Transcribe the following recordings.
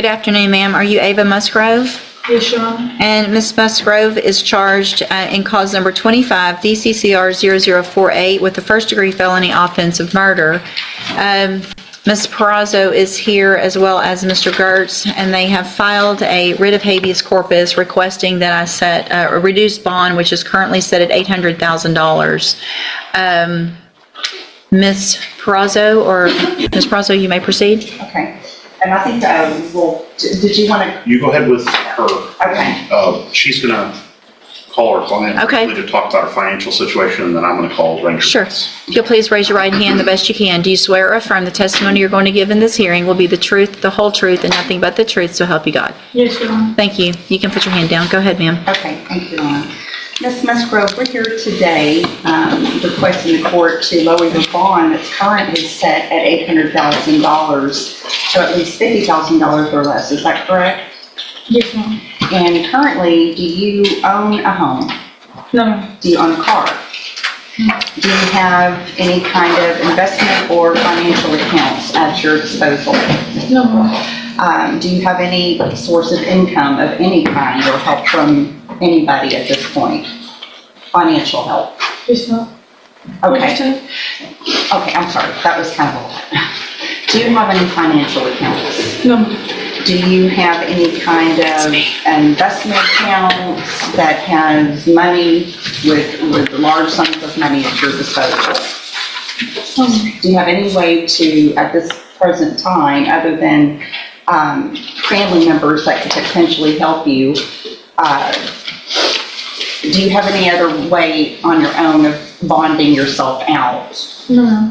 Good afternoon, ma'am. Are you Ava Musgrove? Yes, Your Honor. And Ms. Musgrove is charged in cause number 25, DCCR 0048, with the first-degree felony offense of murder. Ms. Perazo is here, as well as Mr. Gertz, and they have filed a writ of habeas corpus requesting that I set a reduced bond, which is currently set at $800,000. Ms. Perazo, you may proceed. Okay. And I think, did you want to? You go ahead with her. Okay. She's going to call her client. Okay. To talk about her financial situation, and then I'm going to call Ranger. Sure. If you'll please raise your right hand the best you can. Do you swear or affirm the testimony you're going to give in this hearing will be the truth, the whole truth, and nothing but the truth, so help you God? Yes, Your Honor. Thank you. You can put your hand down. Go ahead, ma'am. Okay, thank you, Your Honor. Ms. Musgrove, we're here today requesting the court to lower the bond that's currently set at $800,000 to at least $50,000 or less. Is that correct? Yes, Your Honor. And currently, do you own a home? No. Do you own a car? Do you have any kind of investment or financial accounts at your disposal? No. Do you have any source of income of any kind or help from anybody at this point? Financial help? Yes, Your Honor. Okay. Okay, I'm sorry. That was kind of a lot. Do you have any financial accounts? No. Do you have any kind of investment accounts that has money with large sums of money at your disposal? Do you have any way to, at this present time, other than family members that could potentially help you, do you have any other way on your own of bonding yourself out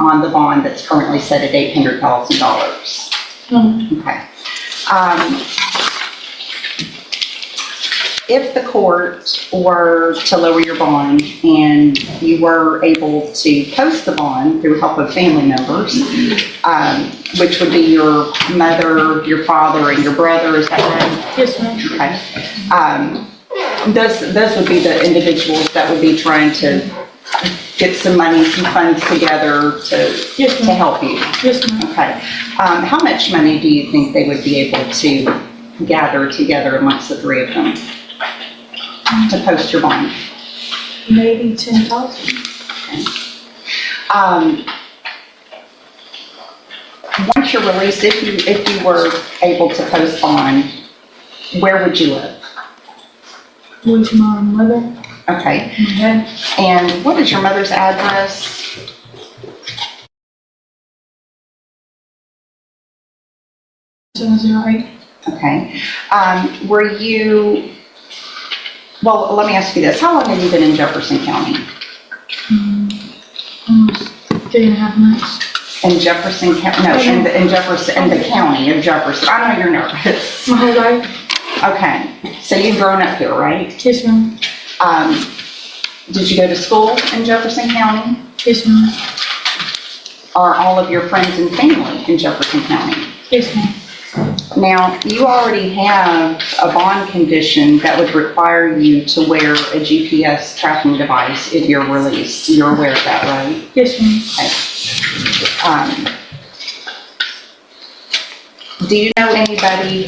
on the bond that's currently set at $800,000? No. Okay. If the court were to lower your bond and you were able to post the bond through help of family members, which would be your mother, your father, and your brother, is that right? Yes, Your Honor. Okay. Those would be the individuals that would be trying to get some money, some funds together to help you. Yes, Your Honor. Okay. How much money do you think they would be able to gather together amongst the three of them to post your bond? Maybe 10,000. Okay. Once you're released, if you were able to post bond, where would you live? With my mother. Okay. Okay. And what is your mother's address? 708. Okay. Were you, well, let me ask you this. How long have you been in Jefferson County? Almost 3.5 months. In Jefferson County? No, in the county of Jefferson. I know you're nervous. My whole life. Okay. So you've grown up here, right? Yes, Your Honor. Did you go to school in Jefferson County? Yes, Your Honor. Are all of your friends and family in Jefferson County? Yes, Your Honor. Now, you already have a bond condition that would require you to wear a GPS tracking device if you're released. You're aware of that, right? Yes, Your Honor. Okay. Do you know anybody,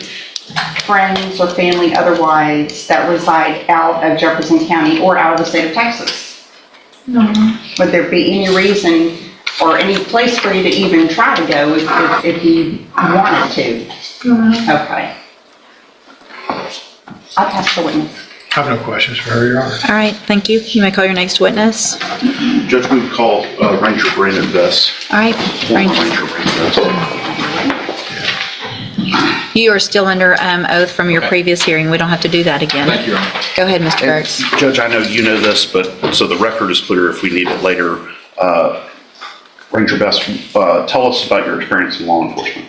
friends or family otherwise, that reside out of Jefferson County or out of the state of Texas? No, Your Honor. Would there be any reason or any place for you to even try to go if you wanted to? No, Your Honor. Okay. I'll pass the witness. I have no questions for her, Your Honor. All right, thank you. You may call your next witness. Judge, we would call Ranger Brandon Best. All right, Former Ranger. Ranger Brandon Best. You are still under oath from your previous hearing. We don't have to do that again. Thank you, Your Honor. Go ahead, Mr. Gertz. Judge, I know you know this, but so the record is clear if we need it later. Ranger Best, tell us about your experience in law enforcement.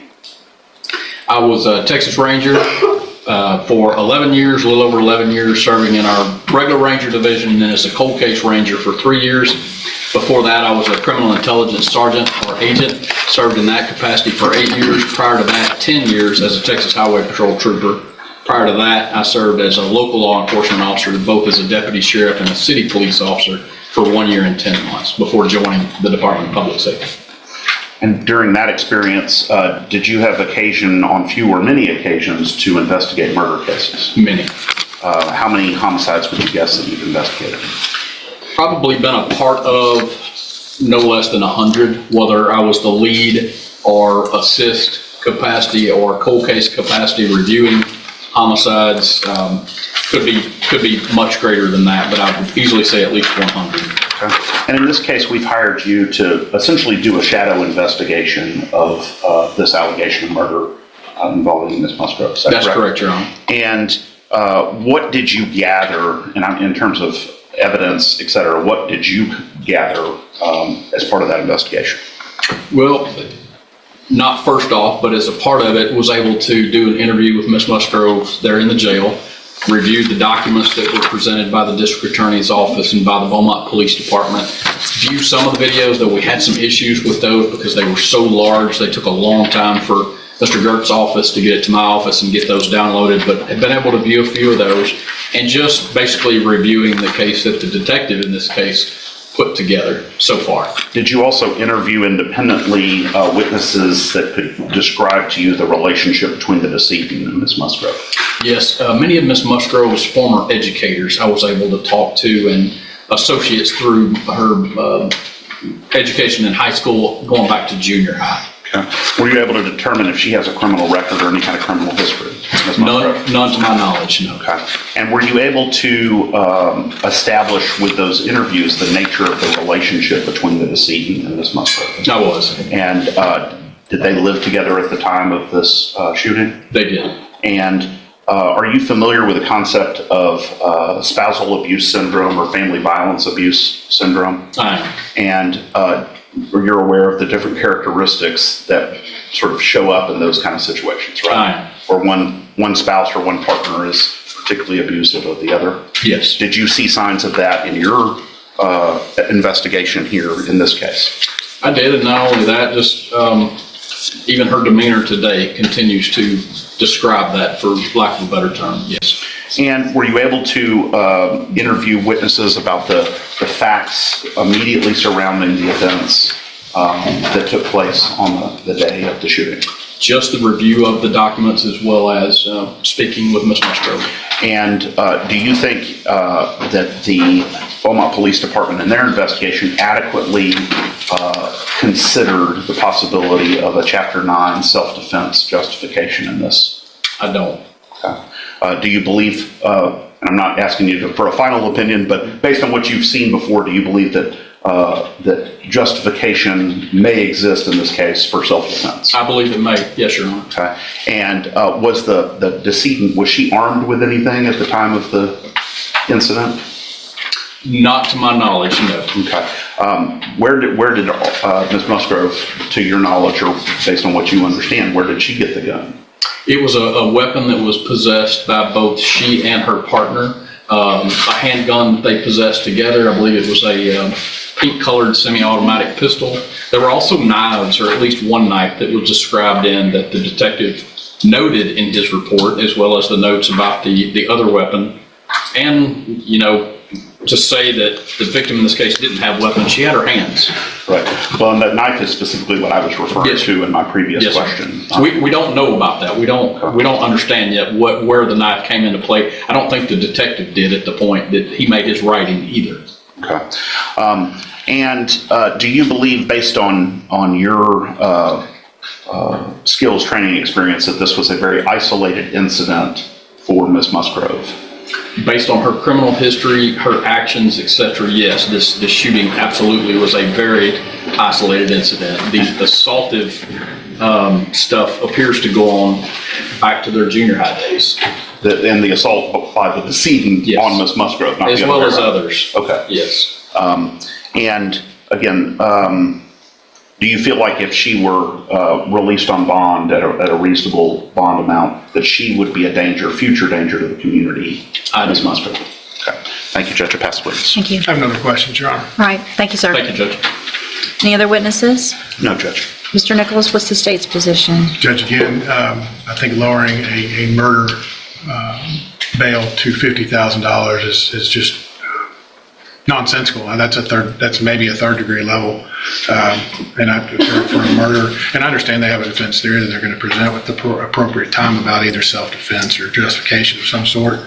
I was a Texas Ranger for 11 years, a little over 11 years, serving in our regular Ranger division, and then as a cold case Ranger for 3 years. Before that, I was a criminal intelligence sergeant or agent, served in that capacity for 8 years. Prior to that, 10 years as a Texas Highway Patrol trooper. Prior to that, I served as a local law enforcement officer, both as a deputy sheriff and a city police officer for 1 year and 10 months before joining the Department of Public Safety. And during that experience, did you have occasion on few or many occasions to investigate murder cases? Many. How many homicides would you guess that you've investigated? Probably been a part of no less than 100, whether I was the lead or assist capacity or cold case capacity reviewing homicides. Could be much greater than that, but I would easily say at least 100. Okay. And in this case, we've hired you to essentially do a shadow investigation of this allegation of murder involving Ms. Musgrove. Is that That's correct, Your Honor. And what did you gather, in terms of evidence, et cetera, what did you gather as part of that investigation? Well, not first off, but as a part of it, was able to do an interview with Ms. Musgrove there in the jail, reviewed the documents that were presented by the district attorney's office and by the Beaumont Police Department, viewed some of the videos, though we had some issues with those because they were so large. They took a long time for Mr. Gert's office to get it to my office and get those downloaded, but have been able to view a few of those and just basically reviewing the case that the detective in this case put together so far. Did you also interview independently witnesses that could describe to you the relationship between the decedent and Ms. Musgrove? Yes, many of Ms. Musgrove's former educators I was able to talk to, and associates through her education in high school going back to junior high. Okay. Were you able to determine if she has a criminal record or any kind of criminal history, Ms. Musgrove? None to my knowledge, no. Okay. And were you able to establish with those interviews the nature of the relationship between the decedent and Ms. Musgrove? I was. And did they live together at the time of this shooting? They did. And are you familiar with the concept of spousal abuse syndrome or family violence abuse syndrome? I am. And you're aware of the different characteristics that sort of show up in those kind of situations, right? I am. Or one spouse or one partner is particularly abusive of the other. Yes. Did you see signs of that in your investigation here in this case? I did, and not only that, just even her demeanor today continues to describe that, for lack of a better term, yes. And were you able to interview witnesses about the facts immediately surrounding the events that took place on the day of the shooting? Just the review of the documents as well as speaking with Ms. Musgrove. And do you think that the Beaumont Police Department in their investigation adequately considered the possibility of a Chapter 9 self-defense justification in this? I don't. Okay. Do you believe, and I'm not asking you for a final opinion, but based on what you've seen before, do you believe that that justification may exist in this case for self-defense? I believe it may, yes, Your Honor. Okay. And was the decedent, was she armed with anything at the time of the incident? Not to my knowledge, no. Okay. Where did Ms. Musgrove, to your knowledge or based on what you understand, where did she get the gun? It was a weapon that was possessed by both she and her partner. A handgun that they possessed together. I believe it was a pink-colored semi-automatic pistol. There were also knives, or at least one knife that was described in that the detective noted in his report, as well as the notes about the other weapon. And, you know, to say that the victim in this case didn't have weapons, she had her hands. Right. Well, and that knife is specifically what I was referring Yes. to in my previous Yes, question. So we don't know about that. We don't understand yet where the knife came into play. I don't think the detective did at the point that he made his writing either. Okay. And do you believe, based on your skills, training, experience, that this was a very isolated incident for Ms. Musgrove? Based on her criminal history, her actions, etc., yes, this shooting absolutely was a very isolated incident. The assaultive stuff appears to go on back to their junior high days. And the assault by the decedent Yes. on Ms. Musgrove, not As the other well way as around. others. Okay. Yes. And again, do you feel like if she were released on bond at a reasonable bond amount, that she would be a danger, future danger to the community? Ms. Musgrove. Okay. Thank you, Judge. I pass the witness. Thank you. I have another question, Your Honor. All right, thank you, sir. Thank you, Judge. Any other witnesses? No, Judge. Mr. Nicholas, what's the state's position? Judge, again, I think lowering a murder bail to $50,000 is just nonsensical. That's maybe a third degree level. For a murder, and I understand they have a defense theory that they're going to present with the appropriate time about either self-defense or justification of some sort.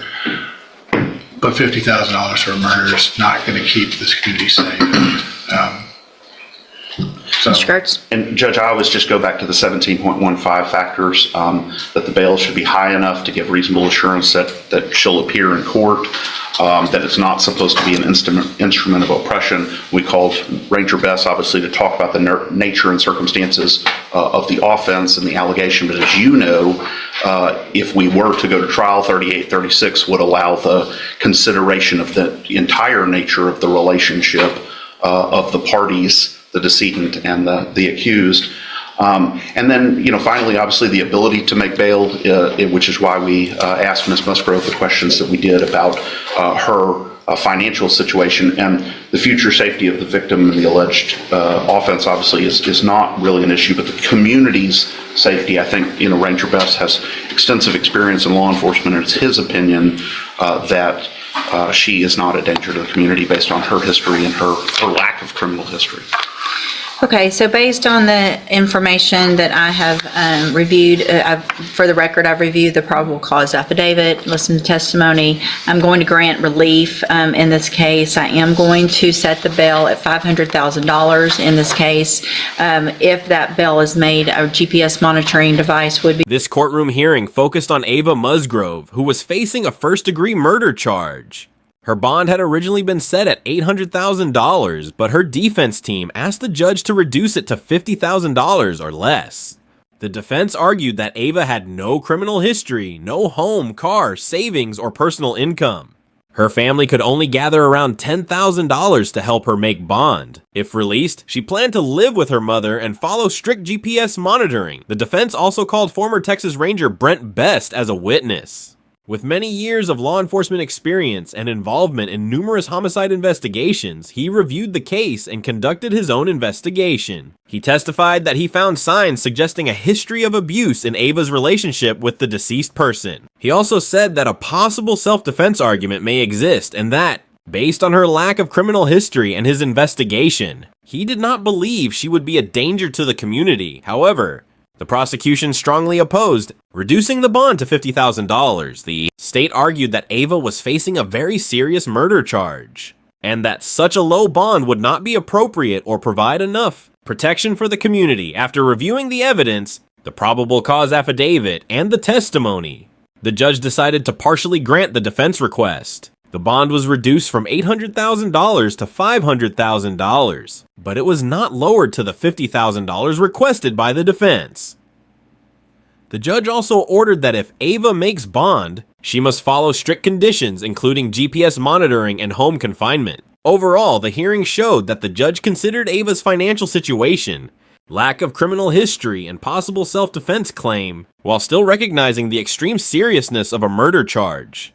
But $50,000 for a murder is not going to keep this community safe. Mr. Kurtz? And Judge, I always just go back to the 17.15 factors, that the bail should be high enough to give reasonable assurance that she'll appear in court, that it's not supposed to be an instrument of oppression. We called Ranger Bess, obviously, to talk about the nature and circumstances of the offense and the allegation. But as you know, if we were to go to trial, 3836 would allow the consideration of the entire nature of the relationship of the parties, the decedent and the accused. And then, finally, obviously, the ability to make bail, which is why we asked Ms. Musgrove the questions that we did about her financial situation, and the future safety of the victim and the alleged offense, obviously, is not really an issue, but the community's safety. I think, Ranger Bess has extensive experience in law enforcement, and it's his opinion that she is not a danger to the community based on her history and her lack of criminal history. Okay, so based on the information that I have reviewed, for the record, I've reviewed the probable cause affidavit, listened to testimony. I'm going to grant relief in this case. I am going to set the bail at $500,000 in this case. If that bail is made, a GPS monitoring device would be. This courtroom hearing focused on Ava Musgrove, who was facing a first-degree murder charge. Her bond had originally been set at $800,000, but her defense team asked the judge to reduce it to $50,000 or less. The defense argued that Ava had no criminal history, no home, car, savings, or personal income. Her family could only gather around $10,000 to help her make bond. If released, she planned to live with her mother and follow strict GPS monitoring. The defense also called former Texas Ranger Brent Best as a witness. With many years of law enforcement experience and involvement in numerous homicide investigations, he reviewed the case and conducted his own investigation. He testified that he found signs suggesting a history of abuse in Ava's relationship with the deceased person. He also said that a possible self-defense argument may exist and that, based on her lack of criminal history and his investigation, he did not believe she would be a danger to the community. However, the prosecution strongly opposed reducing the bond to $50,000. The state argued that Ava was facing a very serious murder charge, and that such a low bond would not be appropriate or provide enough protection for the community. After reviewing the evidence, the probable cause affidavit, and the testimony, the judge decided to partially grant the defense request. The bond was reduced from $800,000 to $500,000, but it was not lowered to the $50,000 requested by the defense. The judge also ordered that if Ava makes bond, she must follow strict conditions including GPS monitoring and home confinement. Overall, the hearing showed that the judge considered Ava's financial situation, lack of criminal history, and possible self-defense claim, while still recognizing the extreme seriousness of a murder charge.